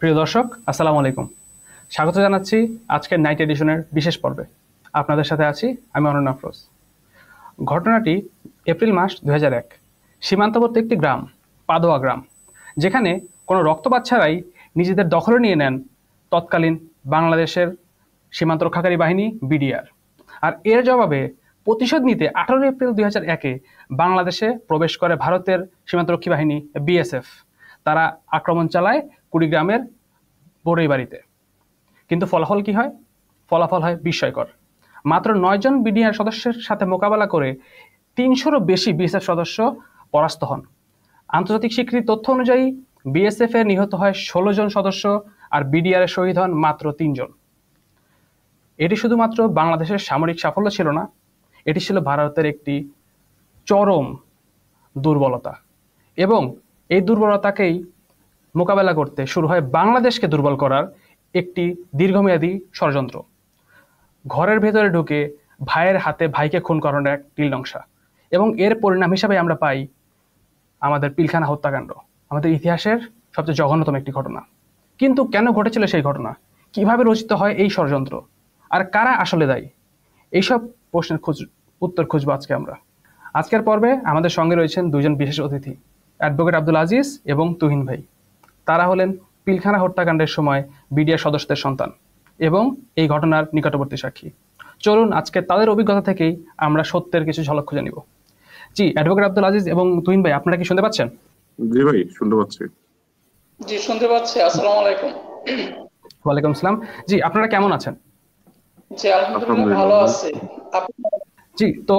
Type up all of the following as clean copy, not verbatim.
প্রিয় দর্শক, আসসালামু আলাইকুম। স্বাগত জানাচ্ছি আজকের নাইট এডিশনের বিশেষ পর্বে। আপনাদের সাথে আছি আমি অনন্য আফরোজ। ঘটনাটি এপ্রিল মাস 2001, সীমান্তবর্তী একটি গ্রাম, পাদোয়া গ্রাম, যেখানে কোনো রক্তপাত ছাড়াই নিজেদের দখলে নিয়ে নেন তৎকালীন বাংলাদেশের সীমান্তরক্ষাকারী বাহিনী বিডিআর। আর এর জবাবে প্রতিশোধ নিতে 18 এপ্রিল 2001-এ বাংলাদেশে প্রবেশ করে ভারতের সীমান্তরক্ষী বাহিনী বিএসএফ। তারা আক্রমণ চালায় কুড়িগ্রামের বড়ইবাড়িতে। কিন্তু ফলাফল কি হয়? ফলাফল হয় বিস্ময়কর। মাত্র 9 জন বিডিআর সদস্যের সাথে মোকাবেলা করে 300-রও বেশি বিএসএফ সদস্য পরাস্ত হন। আন্তর্জাতিক স্বীকৃত তথ্য অনুযায়ী বিএসএফ এর নিহত হয় 16 জন সদস্য, আর বিডিআর এর শহীদ হন মাত্র 3 জন। এটি শুধুমাত্র বাংলাদেশের সামরিক সাফল্য ছিল না, এটি ছিল ভারতের একটি চরম দুর্বলতা। এবং এই দুর্বলতাকেই মোকাবেলা করতে শুরু হয় বাংলাদেশকে দুর্বল করার একটি দীর্ঘমেয়াদী ষড়যন্ত্র। ঘরের ভেতরে ঢুকে ভাইয়ের হাতে ভাইকে খুন করানোর এক নীলনকশা। এবং এর পরিণাম হিসাবে আমরা পাই আমাদের পিলখানা হত্যাকাণ্ড, আমাদের ইতিহাসের সবচেয়ে জঘন্যতম একটি ঘটনা। কিন্তু কেন ঘটেছিল সেই ঘটনা? কিভাবে রচিত হয় এই ষড়যন্ত্র? আর কারা আসলে দায়ী? এইসব প্রশ্নের উত্তর খুঁজবো আজকে আমরা। আজকের পর্বে আমাদের সঙ্গে রয়েছেন দুজন বিশেষ অতিথি, অ্যাডভোকেট আব্দুল আজিজ এবং তুহিন ভাই। তারা হলেন পিলখানা হত্যাকাণ্ডের সময় বিডিআর সদস্যদের সন্তান এবং এই ঘটনার নিকটবর্তী সাক্ষী। চলুন আজকে তাদের অভিজ্ঞতা থেকেই আমরা সত্যের কিছু ঝলক খুঁজে নিব। জি, অ্যাডভোকেট আব্দুল আজিজ এবং তুহিন ভাই, আপনারা কি শুনতে পাচ্ছেন? জি ভাই, শুনতে পাচ্ছি। জি, শুনতে পাচ্ছি। আসসালামু আলাইকুম। ওয়ালাইকুম আসসালাম। জি, আপনারা কেমন আছেন? জি, আলহামদুলিল্লাহ ভালো আছি। জি, তো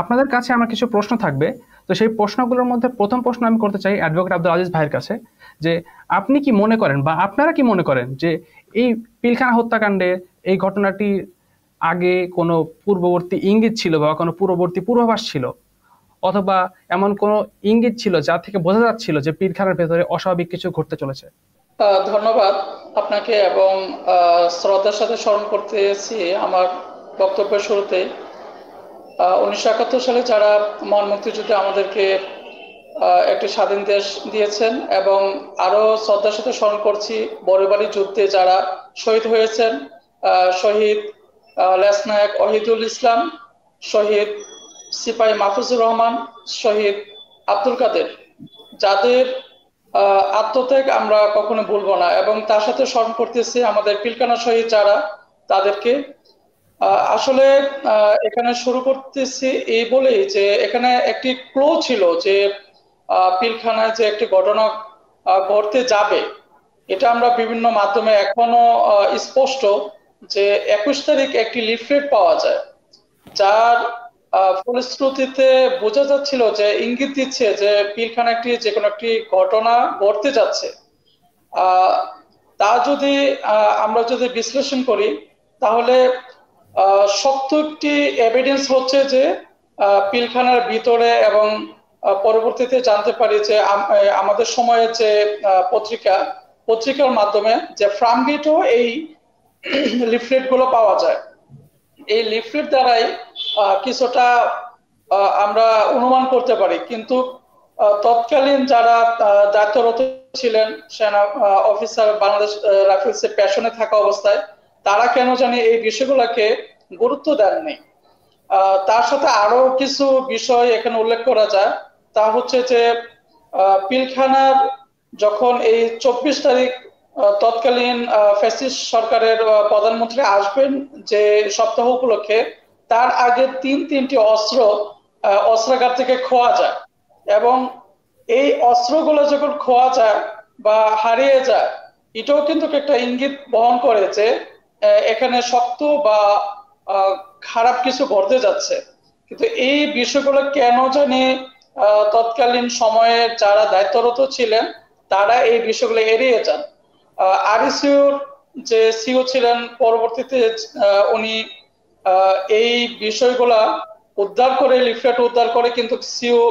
আপনাদের কাছে আমার কিছু প্রশ্ন থাকবে। তো সেই প্রশ্নগুলোর মধ্যে প্রথম প্রশ্ন আমি করতে চাই অ্যাডভোকেট আব্দুল আজিজ ভাইয়ের কাছে, যে আপনি কি মনে করেন বা আপনারা কি মনে করেন যে এই পিলখানা হত্যাকাণ্ডে এই ঘটনাটি আগে কোনো পূর্ববর্তী ইঙ্গিত ছিল বা কোনো পূর্ববর্তী পূর্বাভাস ছিল, অথবা এমন কোনো ইঙ্গিত ছিল যা থেকে বোঝা যাচ্ছিল যে পিলখানার ভেতরে অস্বাভাবিক কিছু ঘটতে চলেছে? ধন্যবাদ আপনাকে এবং শ্রদ্ধার সাথে স্মরণ করতেছি আমার বক্তব্যের শুরুতে 1971 সালে যারা মহান মুক্তিযুদ্ধে আমাদেরকে একটি স্বাধীন দেশ দিয়েছেন, এবং আরো শ্রদ্ধার সাথে স্মরণ করছি বড়ইবাড়ি যুদ্ধে যারা শহীদ হয়েছেন, শহীদ লেসনায়ক ওহিদুল ইসলাম, শহীদ সিপাহী মাহফুজুর রহমান, শহীদ আব্দুল কাদের, যাদের আত্মত্যাগ আমরা কখনো ভুলবো না। এবং তার সাথে স্মরণ করতেছি আমাদের পিলখানা শহীদ যারা, তাদেরকে। আসলে এখানে শুরু করতেছি এই বলেই যে এখানে একটি ক্লো ছিল যে পিলখানায় যে একটি ঘটনা ঘটতে যাবে, এটা আমরা বিভিন্ন মাধ্যমে এখনো স্পষ্ট যে 21 তারিখ একটি লিফলেট পাওয়া যায়, যার ফলশ্রুতিতে বোঝা যাচ্ছিল যে ইঙ্গিত দিচ্ছে যে পিলখানা একটি যে কোনো একটি ঘটনা ঘটতে যাচ্ছে। তা যদি আমরা যদি বিশ্লেষণ করি, তাহলে শক্ত একটি এভিডেন্স হচ্ছে যে পিলখানার ভিতরে, এবং পরবর্তীতে জানতে পারি যে আমাদের সময়ের যে পত্রিকার মাধ্যমে যে ফ্রামগেটও এই লিফলেট গুলো পাওয়া যায়। এই লিফলেট দ্বারাই কিছুটা আমরা অনুমান করতে পারি। কিন্তু তৎকালীন যারা দায়িত্বরত ছিলেন সেনা অফিসার, বাংলাদেশ রাইফেলসের পেছনে থাকা অবস্থায়, তারা কেন জানি এই বিষয়গুলোকে গুরুত্ব দেননি। তার সাথে আরো কিছু বিষয় এখানে উল্লেখ করা যায়। তা হচ্ছে যে পিলখানার যখন এই 24 তারিখ তৎকালীন ফ্যাসিস্ট সরকারের প্রধানমন্ত্রী আসবেন যে সপ্তাহ উপলক্ষে, তার আগে তিনটি অস্ত্রাগার থেকে খোয়া যায়, এবং এই অস্ত্রগুলো যখন খোয়া যায় বা হারিয়ে যায়, এটাও কিন্তু একটা ইঙ্গিত বহন করে যে এখানে শক্ত বা খারাপ কিছু ঘটতে যাচ্ছে। কিন্তু এই বিষয়গুলো কেন জানি তৎকালীন সময়ে যারা দায়িত্বরত ছিলেন তারা এই বিষয়গুলো এড়িয়ে যান। আরইসিউর যে সিও ছিলেন, পরবর্তীতে উনি এই বিষয়গুলা উদ্ধার করে, লিফলেট উদ্ধার করে, কিন্তু সিও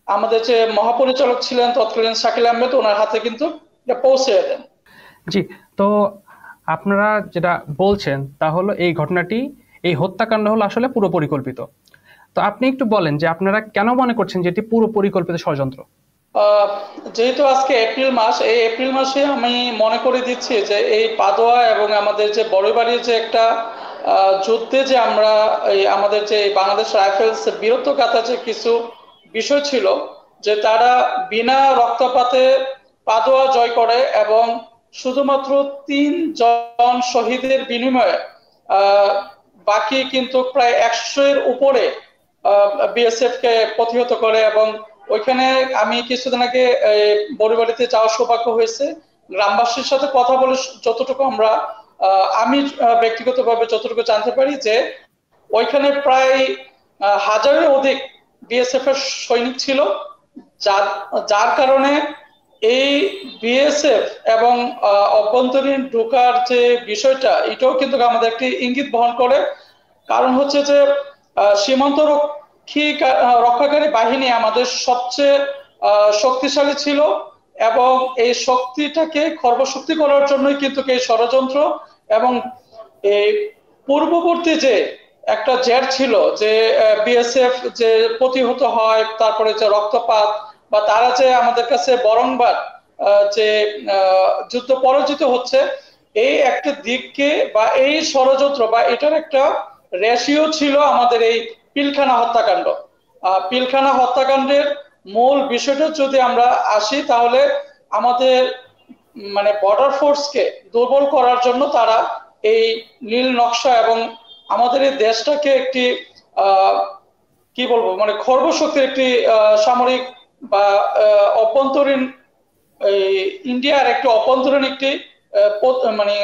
আমাদের যে মহাপরিচালক ছিলেন তৎকালীন শাকিল আহমেদ, ওনার হাতে কিন্তু পৌঁছে দেন। জি, তো আপনারা যেটা বলছেন তা হলো এই ঘটনাটি, এই হত্যাকাণ্ড হলো আসলে পুরো পরিকল্পিত। তো আপনি একটু বলেন যে আপনারা কেন মনে করছেন যে এটি পুরো পরিকল্পিত ষড়যন্ত্র? আহ, যেহেতু আজকে এপ্রিল মাস, এই এপ্রিল মাসে আমি মনে করে দিচ্ছি যে এই পাদোয়া এবং আমাদের যে বড়বাড়ির যে একটা যুদ্ধে যে আমরা এই আমাদের যে বাংলাদেশ রাইফেলস বীরত্বগাথা যে কিছু বিষয় ছিল, যে তারা বিনা রক্তপাতে পাদোয়া জয় করে এবং শুধুমাত্র 3 জন শহীদের বিনিময়ে আহ, বাকি কিন্তু প্রায় 100-এর উপরে বিএসএফ কে প্রতিহত করে। এবং ওইখানে আমি কিছুদিন আগে বড়বাড়িতে যাওয়ার সৌভাগ্য হয়েছে। গ্রামবাসীর সাথে কথা বলে যতটুকু আমরা আমি ব্যক্তিগতভাবে যতটুকু জানতে পারি যে ওইখানে প্রায় হাজারের অধিক বিএসএফ এর সৈনিক ছিল, যার যার কারণে এই বিএসএফ এবং অভ্যন্তরীণ ঢোকার যে বিষয়টা, এটাও কিন্তু আমাদের একটি ইঙ্গিত বহন করে। কারণ হচ্ছে যে সীমান্ত রক্ষাকারী বাহিনী আমাদের সবচেয়ে শক্তিশালী ছিল এবং এই শক্তিটাকে খর্বশক্তি করার জন্যই কিন্তু এই ষড়যন্ত্র এবং এই পূর্ববর্তী যে একটা জের ছিল যে বিএসএফ যে প্রতিহত হয়, তারপরে যে রক্তপাত বা তারা যে আমাদের কাছে বরংবার যে যুদ্ধ পরাজিত হচ্ছে, এই একটা দিককে বা এই ষড়যন্ত্র বা এটার একটা রেশিও ছিল আমাদের এই পিলখানা হত্যাকাণ্ড। পিলখানা হত্যাকাণ্ডের মূল বিষয়টা যদি আমরা আসি, তাহলে আমাদের মানে বর্ডার ফোর্সকে দুর্বল করার জন্য তারা এই নীল নকশা এবং আমাদের এই দেশটাকে একটি কি বলবো মানে খর্বশক্তির একটি সামরিক বা অভ্যন্তরীণ ইন্ডিয়ার একটি অভ্যন্তরীণ একটি মানে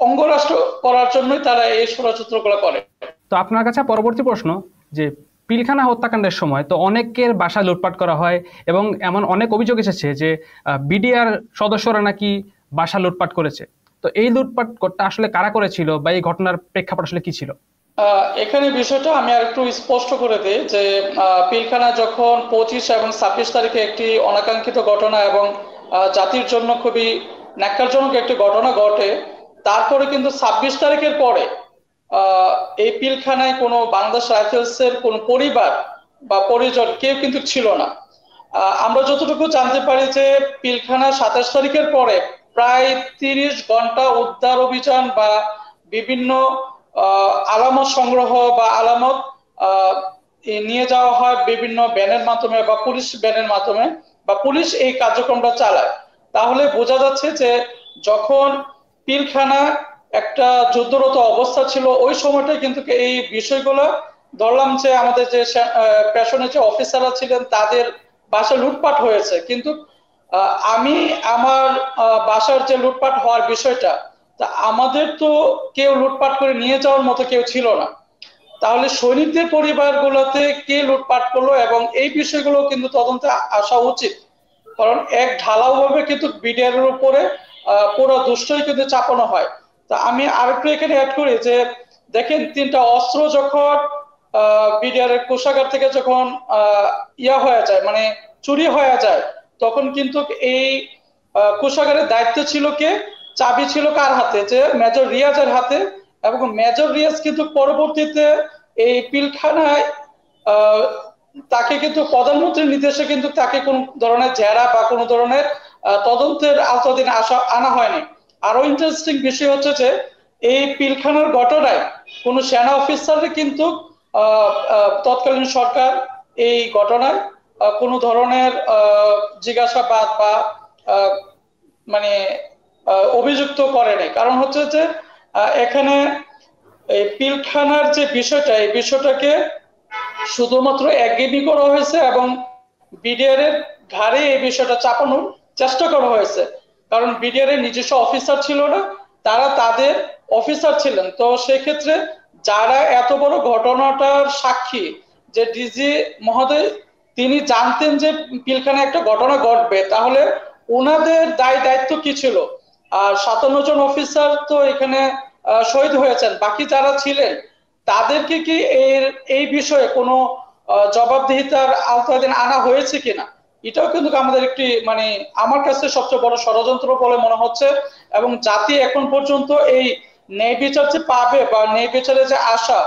অঙ্গরাষ্ট্র করার জন্যই তারা এই ষড়যন্ত্রগুলো করে। তো আপনার কাছে পরবর্তী প্রশ্ন, যে পিলখানা হত্যাকাণ্ডের সময় তো অনেকের বাসা লুটপাট করা হয় এবং এমন অনেক অভিযোগ এসেছে যে বিডিআর সদস্যরা নাকি বাসা লুটপাট করেছে। তো এই লুটপাটটা আসলে কারা করেছিল বা এই ঘটনার প্রেক্ষাপট আসলে কি ছিল? এখানে বিষয়টা আমি আর একটু স্পষ্ট করে দিই যে পিলখানা যখন 25 এবং 26 তারিখে একটি অনাকাঙ্ক্ষিত ঘটনা এবং জাতির জন্য খুবই ন্যাক্কারজনক একটি ঘটনা ঘটে, তারপরে কিন্তু 26 তারিখের পরে এই পিলখানায় কোনো বাংলাদেশ রাইফেলসের কোনো পরিবার বা পরিজন কেউ কিন্তু ছিল না। আমরা যতটুকু জানতে পারি যে পিলখানা 27 তারিখের পরে প্রায় 30 ঘন্টা উদ্ধার অভিযান বা বিভিন্ন আলামত সংগ্রহ বা আলামত নিয়ে যাওয়া হয় বিভিন্ন ব্যানের মাধ্যমে বা পুলিশ ব্যানের মাধ্যমে, বা পুলিশ এই কার্যক্রমটা চালায়। তাহলে বোঝা যাচ্ছে যে যখন পিলখানা একটা যুদ্ধরত অবস্থা ছিল, ওই সময়টাই কিন্তু এই বিষয়গুলো ধরলাম যে আমাদের যে পেছনে যে অফিসাররা ছিলেন তাদের বাসা লুটপাট হয়েছে। কিন্তু আমি আমার বাসার যে লুটপাট হওয়ার বিষয়টা, তা আমাদের তো কেউ লুটপাট করে নিয়ে যাওয়ার মতো কেউ ছিল না। তাহলে সৈনিকদের পরিবারগুলোতে কে লুটপাট করলো এবং এই বিষয়গুলো কিন্তু তদন্তে আসা উচিত। কারণ এক ঢালাও ভাবে কিন্তু বিডিআর এর উপরে পুরো দুষ্টই কিন্তু চাপানো হয়। তা আমি আরেকটু এখানে অ্যাড করি যে দেখেন, 3টা অস্ত্র যখন বিডিআর এর কোষাগার থেকে যখন ইয়া হয়ে যায় মানে চুরি হয়ে যায়, তখন কিন্তু এই কোষাগারের দায়িত্ব ছিল কে, চাবি ছিল কার হাতে, যে মেজর রিয়াজের হাতে। এবং মেজর রিয়াজ কিন্তু পরবর্তীতে এই পিলখানায় তাকে কিন্তু প্রধানমন্ত্রীর নির্দেশে কিন্তু তাকে কোন ধরনের জেরা বা কোন ধরনের তদন্তের আওতাধীনে আনা হয়নি। আরো ইন্টারেস্টিং বিষয় হচ্ছে যে এই পিলখানার ঘটনায় কোন সেনা অফিসারের কিন্তু তৎকালীন সরকার এই ঘটনায় কোন ধরনের জিজ্ঞাসাবাদ বা মানে অভিযুক্ত করেনি। কারণ হচ্ছে যে এখানে এই পিলখানার যে বিষয়টা, এই বিষয়টাকে শুধুমাত্র একগেমি করা হয়েছে এবং বিডিআর এর ঘাড়ে এই বিষয়টা চাপানোর চেষ্টা করা হয়েছে। কারণ বিডিআর এর নিজস্ব অফিসার ছিল না, তারা তাদের অফিসার ছিলেন। তো সেক্ষেত্রে যারা এত বড় ঘটনাটার সাক্ষী, যে ডিজি মহোদয় তিনি জানতেন যে পিলখানায় একটা ঘটনা ঘটবে, তাহলে ওনাদের দায়িত্ব কি ছিল? আর 57 জন অফিসার তো এখানে শহীদ হয়েছেন, বাকি যারা ছিলেন তাদেরকে কি এই বিষয়ে কোনো জবাবদিহিতার আওতাধীন আনা হয়েছে কিনা, এটাও কিন্তু আমাদের একটি মানে আমার কাছে সবচেয়ে বড় ষড়যন্ত্র বলে মনে হচ্ছে। এবং জাতি এখন পর্যন্ত এই ন্যায় বিচার যে পাবে বা ন্যায় বিচারের যে আশা,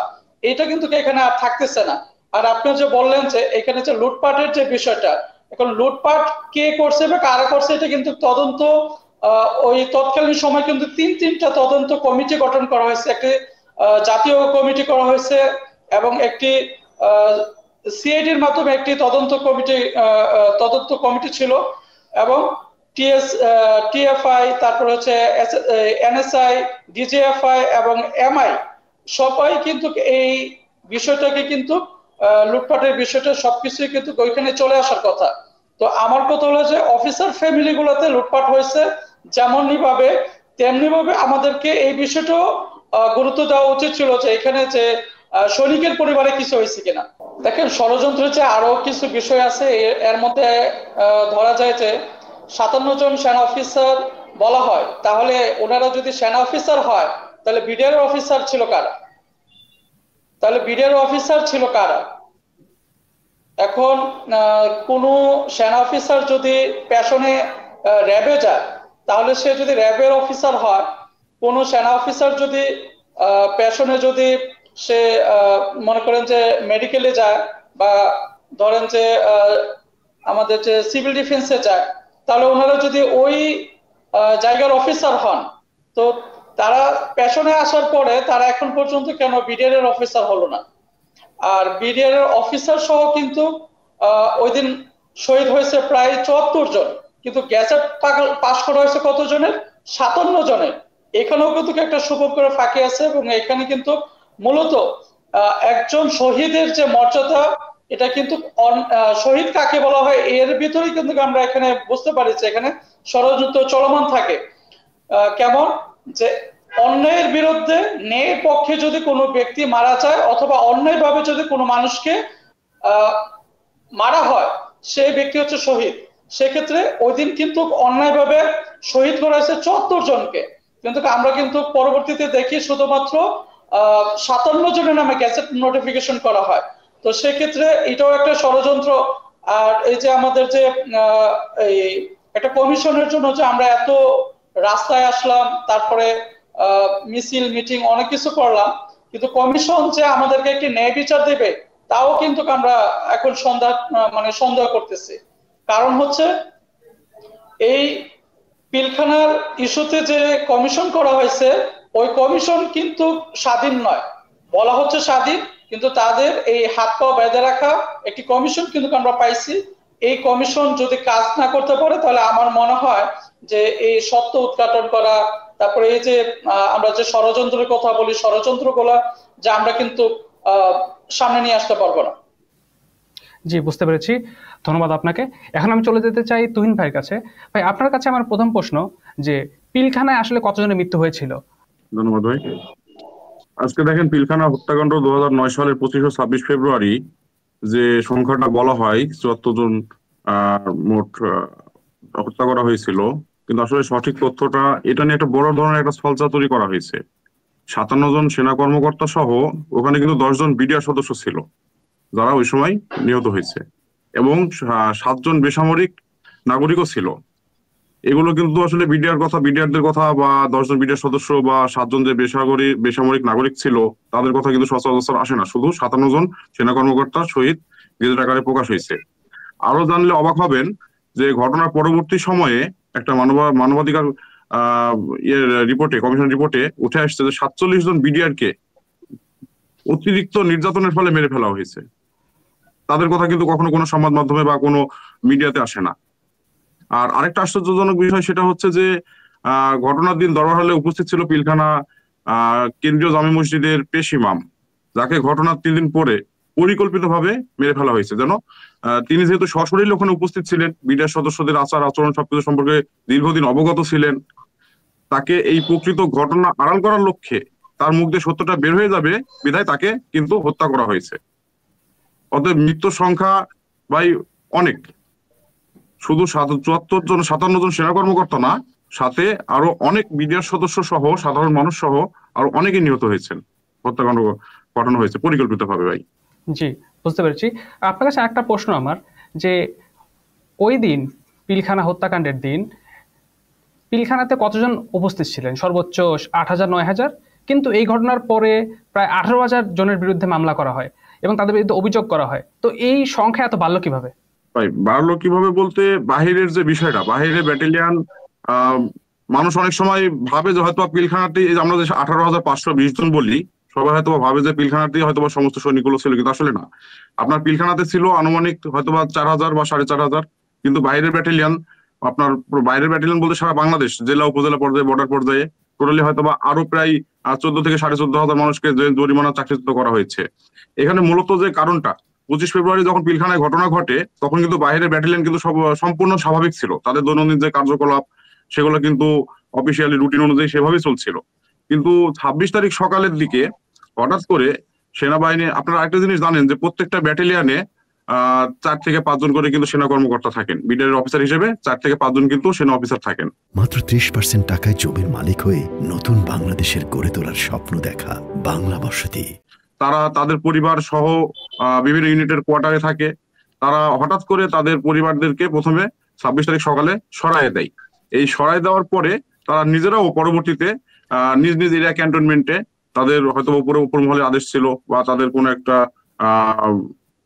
এটা কিন্তু এখানে আর থাকতেছে না। আর আপনি যে বললেন যে এখানে যে লুটপাটের যে বিষয়টা, এখন লুটপাট কে করছে বা কারা করছে এটা কিন্তু তদন্ত ওই তৎকালীন সময় কিন্তু তিনটা তদন্ত কমিটি গঠন করা হয়েছে। একটি জাতীয় কমিটি করা হয়েছে এবং একটি সিআইডির মাধ্যমে একটি তদন্ত কমিটি ছিল, এবং টিএফআই, তারপর হচ্ছে এনএসআই, ডিজিএফআই এবং এমআই সবাই কিন্তু এই বিষয়টাকে কিন্তু লুটপাটের বিষয়টা সবকিছুই কিন্তু ওইখানে চলে আসার কথা। তো আমার কথা হলো যে অফিসার ফ্যামিলি গুলোতে লুটপাট হয়েছে যেমনই ভাবে তেমনি ভাবে আমাদেরকে এই বিষয়টাও গুরুত্ব দেওয়া উচিত ছিল যে এখানে যে সৈনিকের পরিবারে কিছু হয়েছে কিনা। দেখেন, ষড়যন্ত্রের যে আরো কিছু বিষয় আছে, এর মধ্যে ধরা যায় যে 57 জন সেনা অফিসার বলা হয়, তাহলে ওনারা যদি সেনা অফিসার হয় তাহলে বিডিআর অফিসার ছিল কারা? এখন কোন সেনা অফিসার যদি পেশনে র্যাবে যায়, তাহলে সে যদি র্যাবের অফিসার হয়, কোন সেনা অফিসার যদি পেশনে যদি সে মনে করেন যে মেডিকেলে যায় বা ধরেন যে আমাদের যে সিভিল ডিফেন্সে যায়, তাহলে ওনারা যদি ওই জায়গার অফিসার হন, তো তারা পেশনে আসার পরে তারা এখন পর্যন্ত কেন বিডিআর এর অফিসার হলো না? আর বিডিআর এর অফিসার সহ কিন্তু ওই দিন শহীদ হয়েছে প্রায় 74 জন, কিন্তু গ্যাজেট পাস করা হয়েছে কত জনের? 57 জনের। এখানেও কিন্তু একটা সুযোগ করে ফাঁকি আছে, এবং এখানে কিন্তু মূলত একজন শহীদের যে মর্যাদা, এটা কিন্তু শহীদ কাকে বলা হয় এর ভিতরেই কিন্তু আমরা এখানে বুঝতে পারি যে এখানে ষড়যন্ত্র চলমান থাকে। কেমন যে অন্যায়ের বিরুদ্ধে ন্যায়ের পক্ষে যদি কোনো ব্যক্তি মারা যায় অথবা অন্যায়ভাবে যদি কোনো মানুষকে মারা হয়, সেই ব্যক্তি হচ্ছে শহীদ। সেক্ষেত্রে ওই দিন কিন্তু অন্যায়ভাবে শহীদ করা হয়েছে 74 জনকে, কিন্তু আমরা কিন্তু পরবর্তীতে দেখি শুধুমাত্র 57 জনের নামে গ্যাজেট নোটিফিকেশন করা হয়। তো সেক্ষেত্রে এটাও একটা ষড়যন্ত্র। আর এই যে আমাদের যে এই একটা কমিশনের জন্য যে আমরা এত রাস্তায় আসলাম, তারপরে মিছিল মিটিং অনেক কিছু করলাম, কিন্তু কমিশন যে আমাদেরকে একটি ন্যায় বিচার দেবে তাও কিন্তু আমরা এখন সন্দেহ করতেছি। কারণ হচ্ছে এই পিলখানার ইস্যুতে যে কমিশন করা হয়েছে, ওই কমিশন কিন্তু স্বাধীন নয়। বলা হচ্ছে স্বাধীন, কিন্তু তাদের এই হাত পা বেঁধে রাখা একটি কমিশন কিন্তু আমরা পাইছি। এই কমিশন যদি কাজ না করতে পারে, তাহলে আমার মনে হয় যে এই সত্য উদ্ঘাটন করা, তারপরে এই যে আমরা যে ষড়যন্ত্রের কথা বলি, ষড়যন্ত্রগুলা যে আমরা কিন্তু সামনে নিয়ে আসতে পারবো না। জি, বুঝতে পেরেছি, ধন্যবাদ আপনাকে। এখন আমি চলে যেতে চাই তুহিন ভাইয়ের কাছে। ভাই, আপনার কাছে আমার প্রথম প্রশ্ন যে পিলখানায় আসলে কতজনের মৃত্যু হয়েছিল? ধন্যবাদ ভাই। আজকে দেখেন, পিলখানা হত্যাকাণ্ড 2009 সালের 25 ও 26 ফেব্রুয়ারি যে সংখ্যাটা বলা হয় 74 জন মোট হত্যা করা হয়েছিল, কিন্তু আসলে সঠিক তথ্যটা এটা নিয়ে একটা বড় ধরনের একটা ছলচা তৈরি করা হয়েছে। 57 জন সেনা কর্মকর্তা সহ ওখানে কিন্তু 10 জন বিডিআর সদস্য ছিল যারা ওই সময় নিহত হয়েছে, এবং 7 জন বেসামরিক নাগরিকও ছিল। এগুলো কিন্তু আসলে বিডিআরদের কথা বা 10 জন বিডিআর সদস্য বা 7 জন যে বেসামরিক নাগরিক ছিল তাদের কথা কিন্তু সচরাচর আসে না, শুধু 57 জন সেনা কর্মকর্তা শহীদ গেজেট আকারে প্রকাশ হয়েছে। আরো জানলে অবাক হবেন যে ঘটনার পরবর্তী সময়ে একটা মানবাধিকার কমিশন রিপোর্টে উঠে আসছে যে 47 জন বিডিআর কে অতিরিক্ত নির্যাতনের ফলে মেরে ফেলা হয়েছে। তাদের কথা কিন্তু কখনো কোনো সংবাদ মাধ্যমে বা কোনো মিডিয়াতে আসে না। আর আরেকটা আশ্চর্যজনক বিষয় সেটা হচ্ছে যে ঘটনার দিন দরবার হলে উপস্থিত ছিল পিলখানা কেন্দ্রীয় জামে মসজিদের পেশ ইমাম, যাকে ঘটনার 3 দিন পরে পরিকল্পিতভাবে মেরে ফেলা হয়েছে। যেন তিনি যেহেতু সশরীরে ওখানে উপস্থিত ছিলেন, বিডিআর সদস্যদের আচার আচরণ সবকিছু সম্পর্কে দীর্ঘদিন অবগত ছিলেন, তাকে এই প্রকৃত ঘটনা আড়াল করার লক্ষ্যে তার মুখ দিয়ে সত্যটা বের হয়ে যাবে বিধায় তাকে কিন্তু হত্যা করা হয়েছে। অতএব মৃত্যুর সংখ্যা ভাই অনেক, শুধু 57 জন সেনা কর্মকর্তা না, সাথে আরো অনেক বিডিআর সদস্য সহ সাধারণ মানুষ সহ আরো অনেকে নিহত হয়েছেন। হত্যাকাণ্ড ঘটানো হয়েছে পরিকল্পিতভাবে ভাই। জি, বুঝতে পেরেছি। আপনার কাছে একটা প্রশ্ন আমার, যে ওই দিন পিলখানা হত্যাকাণ্ডের দিন পিলখানাতে কতজন উপস্থিত ছিলেন? সর্বোচ্চ 8,000 9,000, কিন্তু এই ঘটনার পরে প্রায় 18,000 জনের বিরুদ্ধে মামলা করা হয় এবং তাদের বিরুদ্ধে অভিযোগ করা হয়। তো এই সংখ্যা এত বাড়লো কিভাবে? ভাই বাড়লো কিভাবে বলতে, বাহিরের যে বিষয়টা, বাহিরের ব্যাটালিয়ান, মানুষ অনেক সময় ভাবে যে হয়তো পিলখানাতে, এই যে আমরা যে 18,520 জন বলি, সবাই হয়তো ভাবে যে পিলখানাতেই হয়তো সমস্ত সৈনিকগুলো ছিল, কিন্তু আসলে না। আপনার পিলখানাতে ছিল আনুমানিক হয়তো 4,000 বা 4,500, কিন্তু বাইরের ব্যাটালিয়ান, আপনার বাইরের ব্যাটালিয়ান বলতে সারা বাংলাদেশ, জেলা উপজেলা পর্যায়ে, বর্ডার পর্যায়ে টোটালি হয়তো আরো প্রায় 14 থেকে 14,500 মানুষকে জরিমানা চাকরিচ্যুত করা হয়েছে। এখানে মূলত যে কারণটা, 25 ফেব্রুয়ারি যখন পিলখানায় ঘটনা ঘটে, তখন কিন্তু বাইরের ব্যাটালিয়ন কিন্তু সব সম্পূর্ণ স্বাভাবিক ছিল, তাদের দৈনন্দিন যে কার্যকলাপ সেগুলো কিন্তু অফিসিয়ালি রুটিন অনুযায়ী সেভাবেই চলছিল। কিন্তু 26 তারিখ সকালের দিকে হঠাৎ করে সেনাবাহিনী, আপনারা একটা জিনিস জানেন যে প্রত্যেকটা ব্যাটালিয়নে 4 থেকে 5 জন করে কিন্তু সেনা কর্মকর্তা থাকেন, বিডিআর অফিসার হিসেবে 4 থেকে 5 জন কিন্তু সেনা অফিসার থাকেন। মাত্র 30% টাকায় জমির মালিক হয়ে নতুন বাংলাদেশের গড়ে তোলার স্বপ্ন দেখা বাংলা বসতি। তারা তাদের পরিবার সহ বিভিন্ন ইউনিটের কোয়ার্টারে থাকে। তারা হঠাৎ করে তাদের পরিবারদেরকে প্রথমে 26 তারিখ সকালে সরায় দেয়। এই সরায় দেওয়ার পরে তারা নিজেরাও পরবর্তীতে নিজ নিজ এরিয়া ক্যান্টনমেন্টে, তাদের হয়তো উপর মহলে আদেশ ছিল বা তাদের কোনো একটা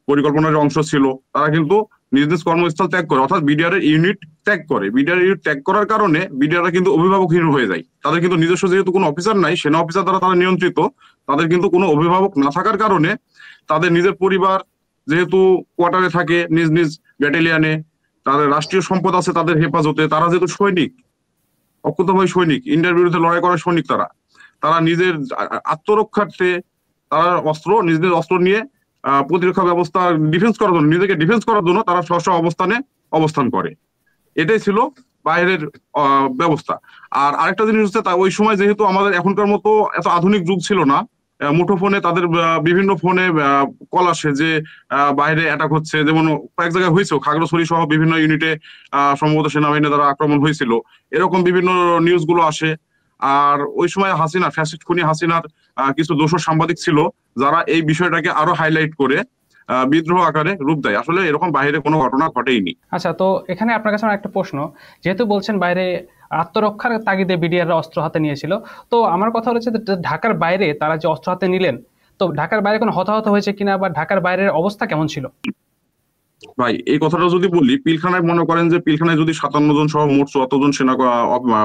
পরিকল্পনার অংশ ছিল, তারা কিন্তু নিজ নিজ কর্মস্থল ত্যাগ করে, অর্থাৎ বিডিআর এর ইউনিট ত্যাগ করে। বিডিআর ইউনিট ত্যাগ করার কারণে বিডিআররা কিন্তু অভিভাবকহীন হয়ে যায়। তাদের কিন্তু নিজস্ব যেহেতু কোনো অফিসার নাই, সেনা অফিসার দ্বারা তারা নিয়ন্ত্রিত, তাদের কিন্তু কোনো অভিভাবক না থাকার কারণে তাদের নিজের পরিবার যেহেতু কোয়ার্টারে থাকে, নিজ নিজ ব্যাটালিয়ানে, তাদের রাষ্ট্রীয় সম্পদ আছে তাদের হেফাজতে, তারা যেহেতু সৈনিক, অকুতোভয় সৈনিক, ইন্ডিয়ার বিরুদ্ধে লড়াই করা সৈনিক, তারা তারা নিজের আত্মরক্ষার্থে তারা নিজ নিজ অস্ত্র নিয়ে প্রতিরক্ষা ব্যবস্থা ডিফেন্স করার জন্য, নিজেকে ডিফেন্স করার জন্য তারা স্ব অবস্থানে অবস্থান করে। এটাই ছিল বাইরের ব্যবস্থা। আর আরেকটা জিনিস হচ্ছে, ওই সময় যেহেতু আমাদের এখনকার মতো এত আধুনিক যুগ ছিল না, মুঠো ফোনে তাদের বিভিন্ন ফোনে কল আসে যে বাইরে অ্যাটাক হচ্ছে, যেমন কয়েক জায়গায় হয়েছে, খাগড়াছড়ি সহ বিভিন্ন ইউনিটে সম্ভবত সেনাবাহিনী দ্বারা আক্রমণ হয়েছিল, এরকম বিভিন্ন নিউজ গুলো আসে। আর ওই সময় হাসিনা, ফ্যাসিস্ট খুনি হাসিনার কিছু দোসর সাংবাদিক ছিল, যারা এই বিষয়টাকে আরো হাইলাইট করে বিদ্রোহ আকারে রূপ দেয়। আসলে এরকম বাইরে কোনো ঘটনা ঘটেইনি। আচ্ছা, তো এখানে আপনার কাছে আমার একটা প্রশ্ন, যেহেতু বলছেন বাইরে আত্মরক্ষার তাগিদে বিডিআররা অস্ত্র হাতে নিয়েছিল, তো আমার কথা হচ্ছে ঢাকার বাইরে তারা যে অস্ত্র হাতে নিলেন, তো ঢাকার বাইরে কোনো হতাহত হয়েছে কিনা, বা ঢাকার বাইরের অবস্থা কেমন ছিল? ভাই এই কথাটা যদি বলি, পিলখানায় মনে করেন যে পিলখানায় যদি 57 জন সহ মোট 74 জন সেনা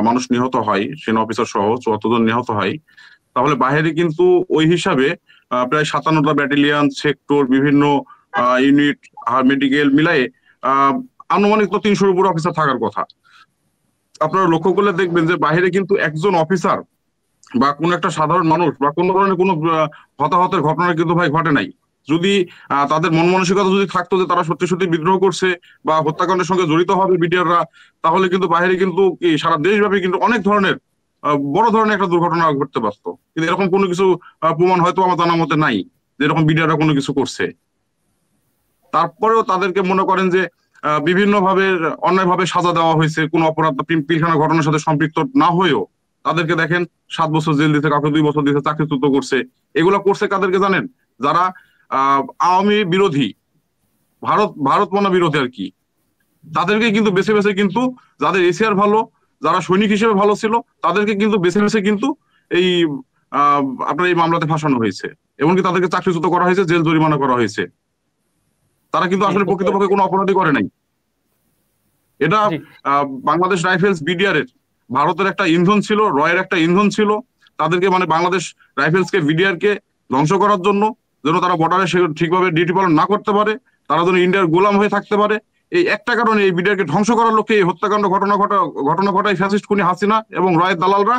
মানুষ নিহত হয়, সেনা অফিসার সহ 74 জন নিহত হয়, তাহলে বাইরে কিন্তু ওই হিসাবে প্রায় 57টা ব্যাটালিয়ান, সেক্টর, বিভিন্ন ইউনিট আর মেডিকেল মিলায়ে আনুমানিক তো 300-এর উপর অফিসার থাকার কথা। আপনারা লক্ষ্য করলে দেখবেন যে বাইরে কিন্তু একজন অফিসার বা কোন একটা সাধারণ মানুষ বা কোন ধরনের কোনো হতাহতের ঘটনা কিন্তু ভাই ঘটে নাই। যদি তাদের মন মানসিকতা যদি থাকতো যে তারা সত্যি সত্যি বিদ্রোহ করছে বা হত্যাকাণ্ডের সঙ্গে জড়িত হবে বিডিআররা, তাহলে কিন্তু বাইরে কিন্তু সারা দেশব্যাপী কিন্তু অনেক ধরনের বড় ধরনের একটা দুর্ঘটনা ঘটতে পারত। কিন্তু এরকম কোনো কিছু প্রমাণ হয়তো আমার জানা মতে নাই যে এরকম বিডিআররা কোনো কিছু করছে। তারপরেও তাদেরকে মনে করেন যে বিভিন্ন ভাবে অন্যায়ভাবে সাজা দেওয়া হয়েছে, কোন অপরাধ পিলখানা ঘটনার সাথে সম্পৃক্ত না হয়েও তাদেরকে দেখেন 7 বছর জেল দিতে, কাউকে 2 বছর দিতে, চাকরিচ্যুত করছে। এগুলো করছে কাদেরকে জানেন? যারা আওয়ামী বিরোধী, ভারত মানা বিরোধী আর কি, তাদেরকে কিন্তু বেছে বেছে, কিন্তু যাদের এসিআর ভালো, যারা সৈনিক হিসেবে ভালো ছিল, তাদেরকে কিন্তু বেছে বেছে কিন্তু এই আপনার এই মামলাতে ফাঁসানো হয়েছে, এমনকি তাদেরকে চাকরিচ্যুত করা হয়েছে, জেল জরিমানা করা হয়েছে। তারা কিন্তু আসলে প্রকৃতপক্ষে কোনো অপরাধী করে নাই। এটা বাংলাদেশ রাইফেলস বিডিআর এর, ভারতের একটা ইন্ধন ছিল, রয়ের একটা ইন্ধন ছিল, তাদেরকে মানে বাংলাদেশ রাইফেলস কে বিডিআর কে ধ্বংস করার জন্য, যেন তারা বর্ডারে ঠিকভাবে ডিউটি পালন না করতে পারে, তারা যেন ইন্ডিয়ার গোলাম হয়ে থাকতে পারে। এই একটা কারণে এই বিডিআর কে ধ্বংস করার লক্ষ্যে এই হত্যাকাণ্ড ঘটনা ঘটায় ফ্যাসিস্ট খুনি হাসিনা এবং রয়ের দালালরা,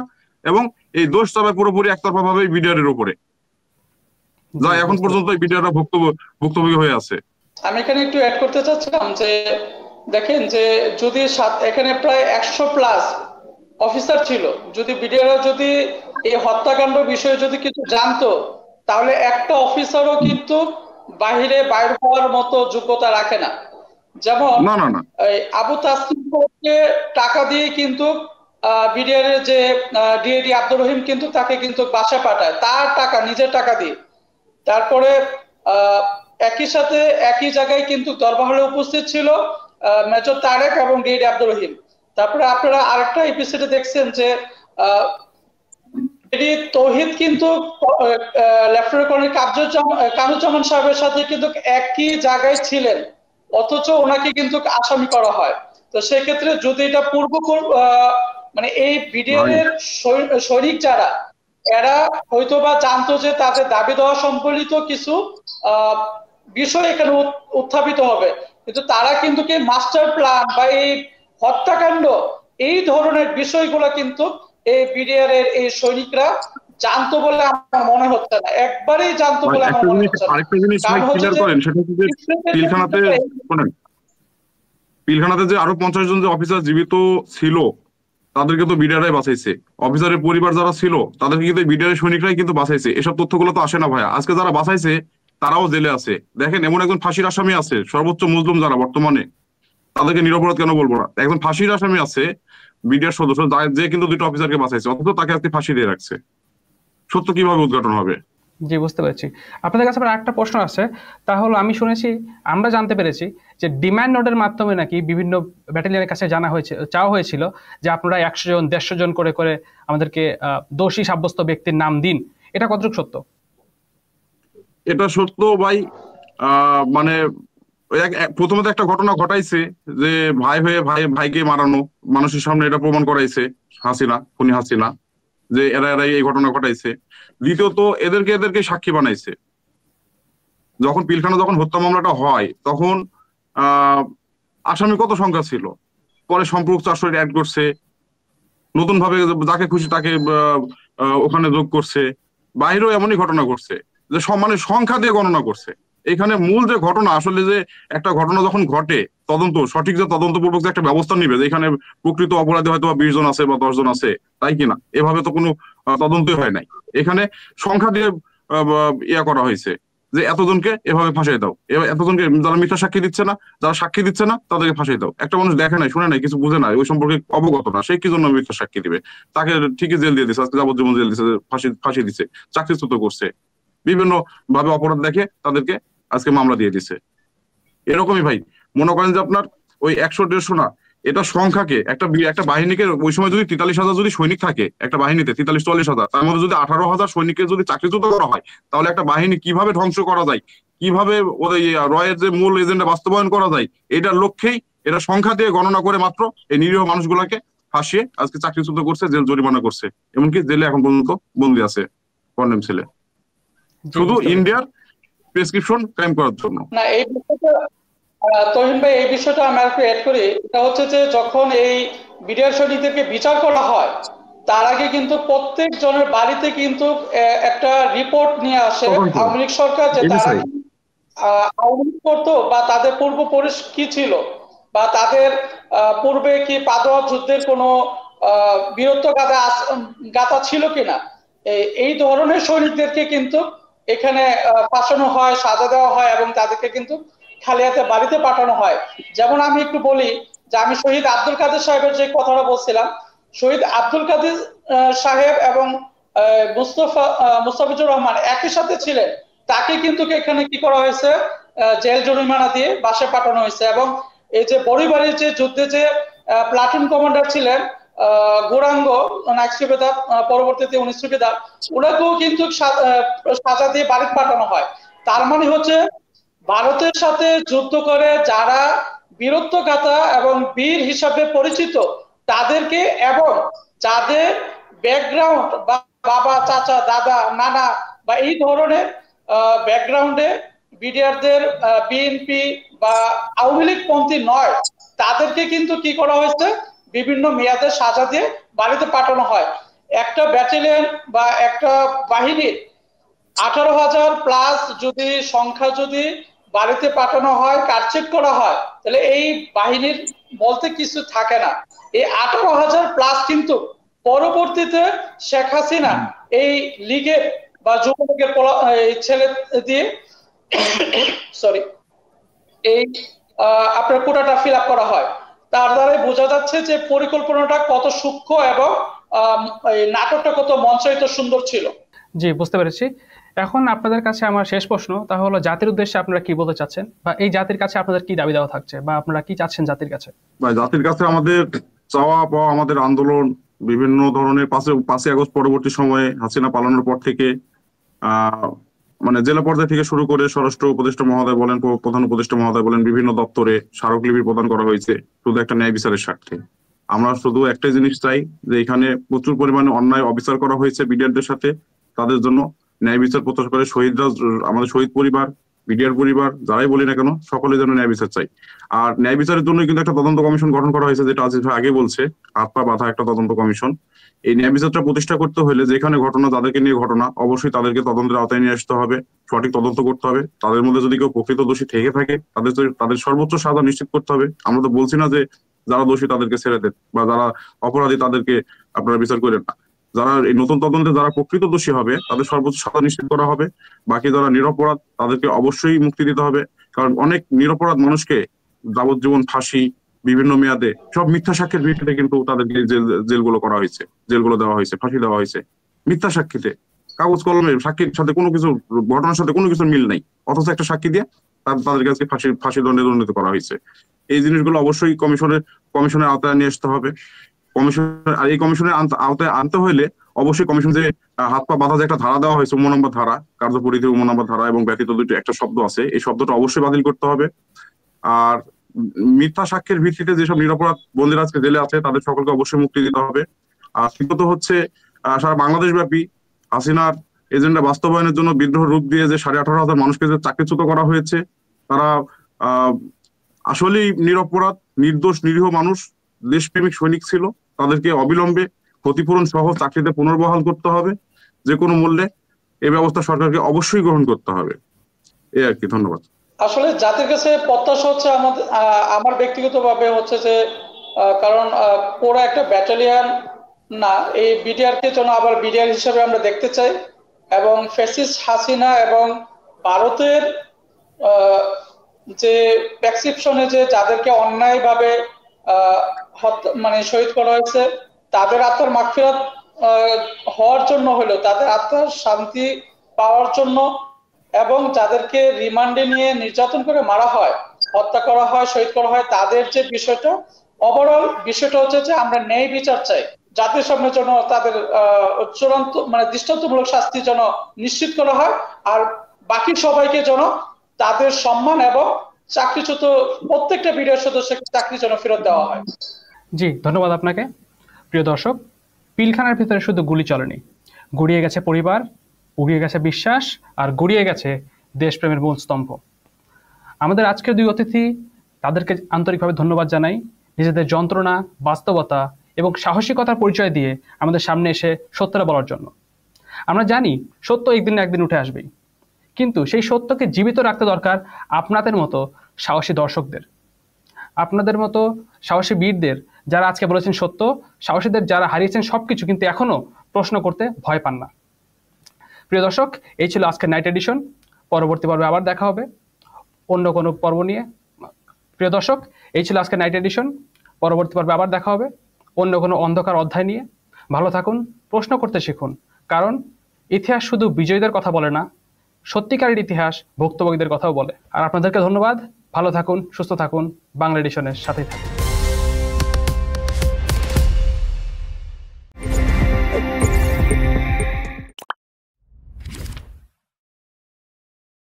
এবং এই দোষ চাপায় পুরোপুরি একতরফা ভাবে বিডিআর এর উপরে, যা এখন পর্যন্ত এই বিডিআররা ভুক্তভোগী হয়ে আছে। আমি এখানে একটু অ্যাড করতে চাচ্ছিলাম যে দেখেন যে যদি এখানে প্রায় 100+ অফিসার ছিল, যদি বিডিআর যদি এই হত্যাকাণ্ড বিষয়ে যদি কিছু জানতো, তাহলে একটা অফিসারও কিন্তু বাইরে বাইর হওয়ার মতো যোগ্যতা রাখে না। যেমন আবু তাসলিমকে টাকা দিয়ে কিন্তু বিডিআর এর যে ডিএডি আব্দুর রহিম কিন্তু তাকে কিন্তু বাসা পাঠায়, তার টাকা, নিজের টাকা দিয়ে। তারপরে একই সাথে একই জায়গায় কিন্তু দরবারে উপস্থিত ছিল মেজর তারেক এবং ডিএডি আব্দুর রহিম। তারপরে আপনারা আরেকটা এপিসোডে দেখছেন যে তৌহিদ কিন্তু লেফটেন্যান্ট কর্নেল কানুজ্জামান সাহেবের সাথে কিন্তু একই জায়গায় ছিলেন, অথচ ওনাকে কিন্তু আসামি করা হয়। তো সেক্ষেত্রে যদি এটা মানে এই বিডিআর এর সৈনিক যারা, এরা হয়তোবা জানতো যে তাদের দাবি দেওয়া সম্বলিত কিছু বিষয় এখানে উত্থাপিত হবে, কিন্তু তারা কিন্তু কি মাস্টার প্ল্যান বা এই হত্যাকাণ্ড এই ধরনের বিষয়গুলো কিন্তু এই বিডিআর এর এই সৈনিকরা জানতো বলে আমার মনে হচ্ছে না, একবারেই জানতো বলে আমার মনে হচ্ছে না। আরেকটা জিনিস ভাই ক্লিয়ার করেন, সেটা হচ্ছে যে পিলখানাতে যে আরো 50 জন যে অফিসার জীবিত ছিল তাদেরকে তো বিডিআরই বাঁচাইছে, অফিসারের পরিবার যারা ছিল তাদেরকে কিন্তু বিডিআর সৈনিকরাই কিন্তু বাঁচাইছে। এসব তথ্যগুলো তো আসে না ভাইয়া। আজকে যারা বাঁচাইছে তারাও জেলে আছে। দেখেন এমন একজন ফাঁসির আসামি আছে, সর্বোচ্চ মুসলিম যারা বর্তমানে, তাদেরকে নিরপরাধ কেন বলবো না, একজন ফাঁসির আসামি আছে বিডিআর সদস্য যে কিন্তু 2টা অফিসারকে বাঁচাইছে, অথচ তাকে আজকে ফাঁসি দিয়ে রাখছে। সত্য কিভাবে উদ্ঘাটন হবে? জি, বুঝতে পেরেছি। আপনাদের কাছে আমার একটা প্রশ্ন আছে, তা হলো আমি শুনেছি, আমরা জানতে পেরেছি যে ডিমান্ড নোটের মাধ্যমে নাকি বিভিন্ন ব্যাটালিয়নের কাছে চাওয়া হয়েছিল যে আপনারা 100 জন 150 জন করে করে আমাদেরকে দোষী সাব্যস্ত ব্যক্তির নাম দিন। এটা কতটুকু সত্য? এটা সত্য ভাই। মানে প্রথমে তো একটা ঘটনা ঘটাইছে যে ভাই হয়ে ভাইকে মারানো, মানুষের সামনে এটা প্রমাণ করাইছে খুনি হাসিনা, যে এরাই এই ঘটনা ঘটাইছে। দ্বিতীয়ত এদেরকে সাক্ষী বানাইছে। যখন যখন হত্যা মামলাটা হয় তখন আসামি কত সংখ্যা ছিল, পরে সম্পর্ক 400 অ্যাড করছে, নতুন ভাবে যাকে খুশি তাকে ওখানে যোগ করছে। বাইরেও এমনই ঘটনা ঘটছে যে মানে সংখ্যা দিয়ে গণনা করছে। এখানে মূল যে ঘটনা, আসলে যে একটা ঘটনা যখন ঘটে সঠিক যে তদন্তপূর্বক যে একটা ব্যবস্থা নিবে, যে এখানে প্রকৃত অপরাধী হয়তো 20 জন আছে বা 10 জন আছে, তাই কিনা, এভাবে তো কোনো তদন্তই হয় নাই। এখানে সংখ্যা দিয়ে ইয়া করা হয়েছে যে এতজনকে এভাবে ফাঁসাই দাও, এতজনকে, যারা মিথ্যা সাক্ষী দিচ্ছে না, যারা সাক্ষী দিচ্ছে না তাদেরকে ফাঁসাই দাও। একটা মানুষ দেখে নাই, শুনে নাই, কিছু বুঝে নাই, ওই সম্পর্কে অবগত না, সে কি জন্য মিথ্যা সাক্ষী দিবে? তাকে ঠিকই জেল দিয়ে দিচ্ছে, আজকে যাবজ্জীবন জেল দিচ্ছে, ফাঁসি দিচ্ছে, চাকরিচ্যুত করছে, বিভিন্ন ভাবে অপরাধ দেখে তাদেরকে আজকে মামলা দিয়ে দিছে। এরকমই ভাই, মনে করেন যে আপনার ওই 100-150 না, এটা সংখ্যাকে একটা বাহিনীকে ওই সময় যদি 43,000 যদি সৈনিক থাকে একটা বাহিনীতে, 43-44,000, তার মধ্যে যদি 18,000 সৈনিককে যদি চাকরিচ্যুত করা হয়, তাহলে একটা বাহিনী কিভাবে ধ্বংস করা যায়, কিভাবে ওদের রয়ের যে মূল এজেন্ডা বাস্তবায়ন করা যায়, এটার লক্ষ্যেই এটা সংখ্যা দিয়ে গণনা করে মাত্র এই নিরীহ মানুষগুলোকে ফাঁসিয়ে আজকে চাকরিচ্যুত করছে, জেল জরিমানা করছে, এমনকি জেলে এখন পর্যন্ত বন্দী আছে কন্ডেম ছেলে, শুধু ইন্ডিয়ার প্রেসক্রিপশন ক্রাইম করার জন্য। না, এই বিষয়টা তহিন ভাই, এই বিষয়টা আমি একটু অ্যাড করি। এটা হচ্ছে যে যখন এই বিডিআর সৈনিকদেরকে বিচার করা হয়, তার আগে কিন্তু প্রত্যেক জনের বাড়িতে কিন্তু একটা রিপোর্ট নিয়ে আসে আওয়ামী লীগ সরকার, যে তারা আওয়ামী লীগ করতো বা তাদের পূর্বপুরুষ কি ছিল, বা তাদের পূর্বে কি পাদোয়া যুদ্ধের কোনো বীরত্ব গাথা ছিল কিনা। এই ধরনের সৈনিকদেরকে কিন্তু এখানে ফাঁসানো হয়, সাজা দেওয়া হয় এবং তাদেরকে কিন্তু খালি হাতে বাড়িতে পাঠানো হয়। যেমন আমি একটু বলি যে আমি শহীদ আব্দুল কাদের সাহেবের যে কথাটা বলছিলাম, শহীদ আব্দুল কাদের সাহেব এবং মুস্তাফিজুর রহমান একই সাথে ছিলেন। তাকে কিন্তু এখানে কি করা হয়েছে, জেল জরিমানা দিয়ে বাসে পাঠানো হয়েছে। এবং এই যে বড়িবাড়ির যে যুদ্ধে যে প্লাটুন কমান্ডার ছিলেন গৌরাঙ্গ নাইট সুবেদার, পরবর্তীতে 19 সুবেদার, ওনাকেও কিন্তু সাজা দিয়ে বাড়িতে পাঠানো হয়। তার মানে হচ্ছে ভারতের সাথে যুদ্ধ করে যারা বীরত্বগাথা এবং বীর হিসাবে পরিচিত তাদেরকে, এবং যাদের ব্যাকগ্রাউন্ড বা বাবা, চাচা, দাদা, নানা বা এই ধরনের ব্যাকগ্রাউন্ডে বিডিআরদের বিএনপি বা আওয়ামী লীগ পন্থী নয়, তাদেরকে কিন্তু কি করা হয়েছে, বিভিন্ন মেয়াদে সাজা দিয়ে বাড়িতে পাঠানো হয়। একটা ব্যাটালিয়ন বা একটা বাহিনীর 18,000 প্লাস যদি সংখ্যা যদি বাড়িতে পাঠানো হয়, কাটছেট করা হয়, তাহলে এই বাহিনীর বলতে কিছু থাকে না। এই 18,000 প্লাস কিন্তু পরবর্তীতে শেখ হাসিনা এই লীগের বা যুবলীগের ছেলে দিয়ে এই আপনার কোটাটা ফিল আপ করা হয়। তার দ্বারা বোঝা যাচ্ছে যে পরিকল্পনাটা কত সূক্ষ্ম এবং নাটকটা কত মঞ্চায়িত সুন্দর ছিল। জি, বুঝতে পেরেছি। এখন আপনাদের কাছে আমার শেষ প্রশ্ন, তা হলো জাতির উদ্দেশ্যে আপনারা কি বলতে চাচ্ছেন, বা এই জাতির কাছে আপনাদের কি দাবি দেওয়া থাকছে, বা আপনারা কি চাচ্ছেন জাতির কাছে? জাতির কাছে আমাদের চাওয়া পাওয়া, আমাদের আন্দোলন বিভিন্ন ধরনের 5ই আগস্ট পরবর্তী সময়ে হাসিনা পালানোর পর থেকে মানে জেলা পর্যায় থেকে শুরু করে স্বরাষ্ট্র উপদেষ্টা মহোদয় বলেন, প্রধান উপদেষ্টা মহোদয় বলেন, বিভিন্ন দপ্তরে স্মারকলিপি প্রদান করা হয়েছে শুধু একটা ন্যায় বিচারের স্বার্থে। আমরা শুধু একটাই জিনিস চাই যে এখানে প্রচুর পরিমাণে অন্যায় অবিচার করা হয়েছে বিডিআরদের সাথে, তাদের জন্য ন্যায় বিচার প্রত্যাশা করে শহীদরা, আমাদের শহীদ পরিবার, বিডিআর পরিবার, যারাই বলি না কেন, সকলে যেন ন্যায় বিচার চাই। আর ন্যায় বিচারের জন্য কিন্তু একটা তদন্ত কমিশন গঠন করা হয়েছে, যেটা আজিজ ভাই আগে বলছে, হাত পা বাঁধা একটা তদন্ত কমিশন। এই ন্যায় বিচারটা প্রতিষ্ঠা করতে হলে যেখানে ঘটনা, যাদেরকে নিয়ে ঘটনা, অবশ্যই তাদেরকে তদন্তের আওতায় নিয়ে আসতে হবে, সঠিক তদন্ত করতে হবে। তাদের মধ্যে যদি কেউ প্রকৃত দোষী থেকে থাকে তাদের সর্বোচ্চ সাজা নিশ্চিত করতে হবে। আমরা তো বলছি না যে যারা দোষী তাদেরকে ছেড়ে দেন বা যারা অপরাধী তাদেরকে আপনারা বিচার করেন না। যারা এই নতুন তদন্তে যারা প্রকৃত দোষী হবে তাদের সর্বোচ্চ সাজা নিশ্চিত করা হবে। বাকি যারা নিরপরাধ তাদেরকে অবশ্যই মুক্তি দিতে হবে, কারণ অনেক নিরপরাধ মানুষকে যাবজ্জীবন ফাঁসি, বিভিন্ন মেয়াদে সব মিথ্যা সাক্ষ্যের ভিত্তিতে কিন্তু তাদেরকে জেলগুলো করা হয়েছে, জেলগুলো দেওয়া হয়েছে, ফাঁসি দেওয়া হয়েছে মিথ্যা সাক্ষীতে, কাগজ কলমে সাক্ষীর সাথে কোনো কিছু, ঘটনার সাথে কোনো কিছুর মিল নেই, অথচ একটা সাক্ষী দিয়ে তাদের কাছে ফাঁসি দণ্ডে দণ্ডিত করা হয়েছে। এই জিনিসগুলো অবশ্যই কমিশনের আওতায় নিয়ে আসতে হবে। আর এই কমিশনের আওতায় আনতে হইলে অবশ্যই কমিশন যে হাত পা বাঁধা যে একটা ধারা দেওয়া হয়েছে, 9 নম্বর ধারা, কার্যপরিধি 9 নম্বর ধারা এবং ব্যতীত দুটো একটা শব্দ আছে, এই শব্দটা অবশ্যই বাতিল করতে হবে। আর মিথ্যা সাক্ষ্যের ভিত্তিতে যেসব নিরপরাধ বন্দীরা আজকে জেলে আছে তাদের সকলকে অবশ্যই মুক্তি দিতে হবে। আর তৃতীয়ত হচ্ছে সারা বাংলাদেশ ব্যাপী হাসিনার এজেন্ডা বাস্তবায়নের জন্য বিদ্রোহ রূপ দিয়ে যে 18,500 মানুষকে যে চাকরিচ্যুত করা হয়েছে, তারা আসলেই নিরপরাধ, নির্দোষ, নিরীহ মানুষ, দেশপ্রেমিক সৈনিক ছিল। তাদেরকে অবিলম্বে ক্ষতিপূরণ সহ চাকরিতে পুনর্বহাল করতে হবে যে কোনো মূল্যে। এই ব্যবস্থা সরকারকে অবশ্যই গ্রহণ করতে হবে। এই আর কি, ধন্যবাদ। আসলে জাতির কাছে প্রত্যাশা হচ্ছে আমার ব্যক্তিগতভাবে হচ্ছে যে, কারণ পুরো একটা ব্যাটালিয়ন না, এই বিডিআর কে যেন আবার বিডিআর হিসেবে আমরা দেখতে চাই, এবং ফ্যাসিস্ট হাসিনা এবং ভারতের যে প্রেসক্রিপশনে যে যাদেরকে অন্যায়ভাবে মানে শহীদ করা হয়েছে, তাদের আত্মার মাগফিরাত হওয়ার জন্য হলো, তাদের আত্মার শান্তি পাওয়ার জন্য, এবং যাদেরকে রিমান্ডে নিয়ে নির্যাতন করে মারা হয়, হত্যা করা হয়, শহীদ করা হয়, তাদের যে বিষয়টা, ওভারঅল বিষয়টা হচ্ছে যে আমরা ন্যায় বিচার চাই। জাতির সামনে যেন তাদের চূড়ান্ত মানে দৃষ্টান্তমূলক শাস্তি যেন নিশ্চিত করা হয়, আর বাকি সবাইকে যেন তাদের সম্মান এবং চাকরিচ্যুত প্রত্যেকটা বিডিআর সদস্যকে চাকরি যেন ফেরত দেওয়া হয়। জি, ধন্যবাদ আপনাকে। প্রিয় দর্শক, পিলখানার ভিতরে শুধু গুলি চলেনি, গুড়িয়ে গেছে পরিবার, উড়িয়ে গেছে বিশ্বাস, আর গুড়িয়ে গেছে দেশপ্রেমের মূল স্তম্ভ। আমাদের আজকের দুই অতিথি, তাদেরকে আন্তরিকভাবে ধন্যবাদ জানাই। নিজেদের যন্ত্রণা, বাস্তবতা এবং সাহসিকতার পরিচয় দিয়ে আমাদের সামনে এসে সত্যটা বলার জন্য। আমরা জানি সত্য একদিন না একদিন উঠে আসবেই, কিন্তু সেই সত্যকে জীবিত রাখতে দরকার আপনাদের মতো সাহসী দর্শকদের, আপনাদের মতো সাহসী বীরদের, যারা আজকে বলেছেন সত্য, সাহসীদের যারা হারিয়েছেন সবকিছু কিন্তু এখনো প্রশ্ন করতে ভয় পান না। প্রিয় দর্শক, এই ছিল আজকের নাইট এডিশন। পরবর্তী পর্বে আবার দেখা হবে অন্য কোনো পর্ব নিয়ে। প্রিয় দর্শক, এই ছিল আজকের নাইট এডিশন। পরবর্তী পর্বে আবার দেখা হবে অন্য কোনো অন্ধকার অধ্যায় নিয়ে। ভালো থাকুন, প্রশ্ন করতে শিখুন, কারণ ইতিহাস শুধু বিজয়ীদের কথা বলে না, সত্যিকারের ইতিহাস ভুক্তভোগীদের কথাও বলে। আর আপনাদেরকে ধন্যবাদ। ভালো থাকুন, সুস্থ থাকুন, বাংলা এডিশনের সাথেই থাকুন।